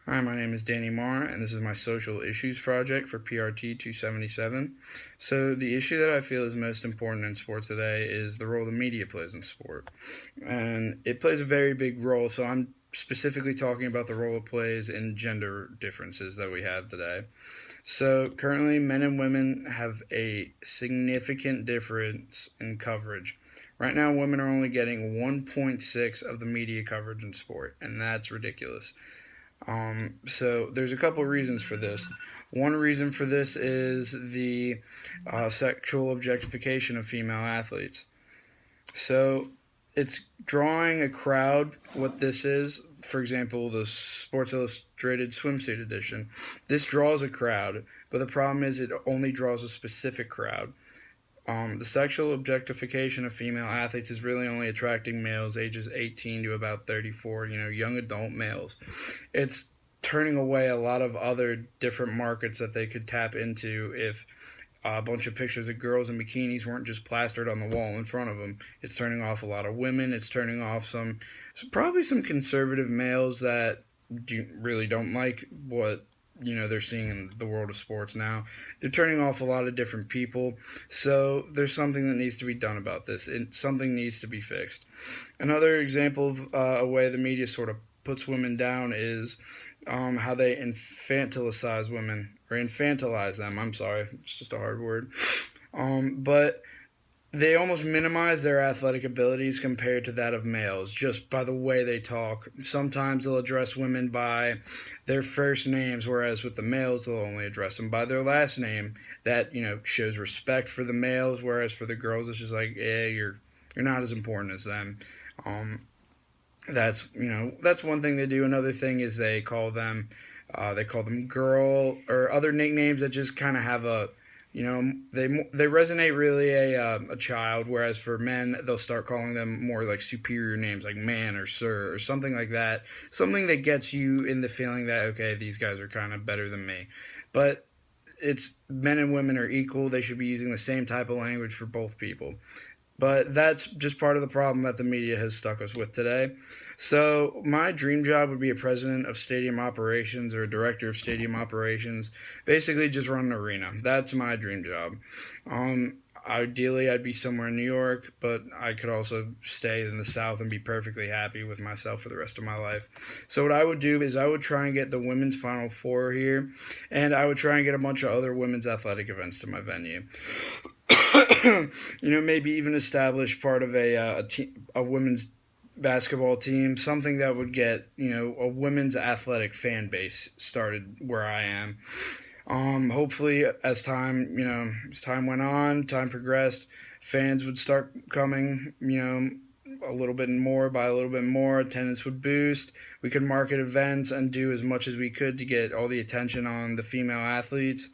Hi, my name is Danny Maher, and this is my social issues project for PRT277. So, the issue that I feel is most important in sport today is the role the media plays in sport. And it plays a very big role, so I'm specifically talking about the role it plays in gender differences that we have today. So, currently, men and women have a significant difference in coverage. Right now, women are only getting 1.6 of the media coverage in sport, and that's ridiculous. So there's a couple of reasons for this. One reason for this is the sexual objectification of female athletes. So it's drawing a crowd. What this is, for example, the Sports Illustrated swimsuit edition, this draws a crowd, but the problem is it only draws a specific crowd. The sexual objectification of female athletes is really only attracting males ages 18 to about 34, young adult males. It's turning away a lot of other different markets that they could tap into if a bunch of pictures of girls in bikinis weren't just plastered on the wall in front of them. It's turning off a lot of women. It's turning off probably some conservative males that really don't like what they're seeing in the world of sports now. They're turning off a lot of different people. So there's something that needs to be done about this. Something needs to be fixed. Another example of a way the media sort of puts women down is how they infantilize women or infantilize them. I'm sorry, it's just a hard word. But they almost minimize their athletic abilities compared to that of males just by the way they talk. Sometimes they'll address women by their first names, whereas with the males they'll only address them by their last name. That shows respect for the males, whereas for the girls it's just like, you're not as important as them. That's one thing they do. Another thing is they call them girl or other nicknames that just kind of have they resonate really a child, whereas for men they'll start calling them more like superior names like man or sir or something like that, something that gets you in the feeling that okay, these guys are kind of better than me. But it's men and women are equal. They should be using the same type of language for both people. But that's just part of the problem that the media has stuck us with today. So, my dream job would be a president of stadium operations or a director of stadium operations. Basically, just run an arena. That's my dream job. Ideally, I'd be somewhere in New York, but I could also stay in the South and be perfectly happy with myself for the rest of my life. So, what I would do is I would try and get the women's Final Four here, and I would try and get a bunch of other women's athletic events to my venue. Maybe even establish part of a women's basketball team, something that would get a women's athletic fan base started where I am. Hopefully, as time went on, time progressed, fans would start coming. A little bit more by a little bit more, attendance would boost. We could market events and do as much as we could to get all the attention on the female athletes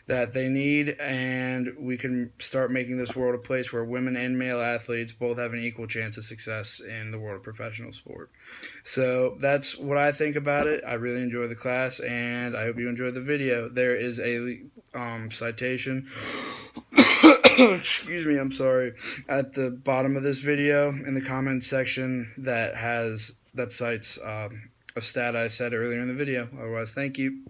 that they need, and we can start making this world a place where women and male athletes both have an equal chance of success in the world of professional sport. So that's what I think about it. I really enjoy the class, and I hope you enjoyed the video. There is a citation excuse me, I'm sorry, at the bottom of this video in the comments section that cites a stat I said earlier in the video. Otherwise, thank you.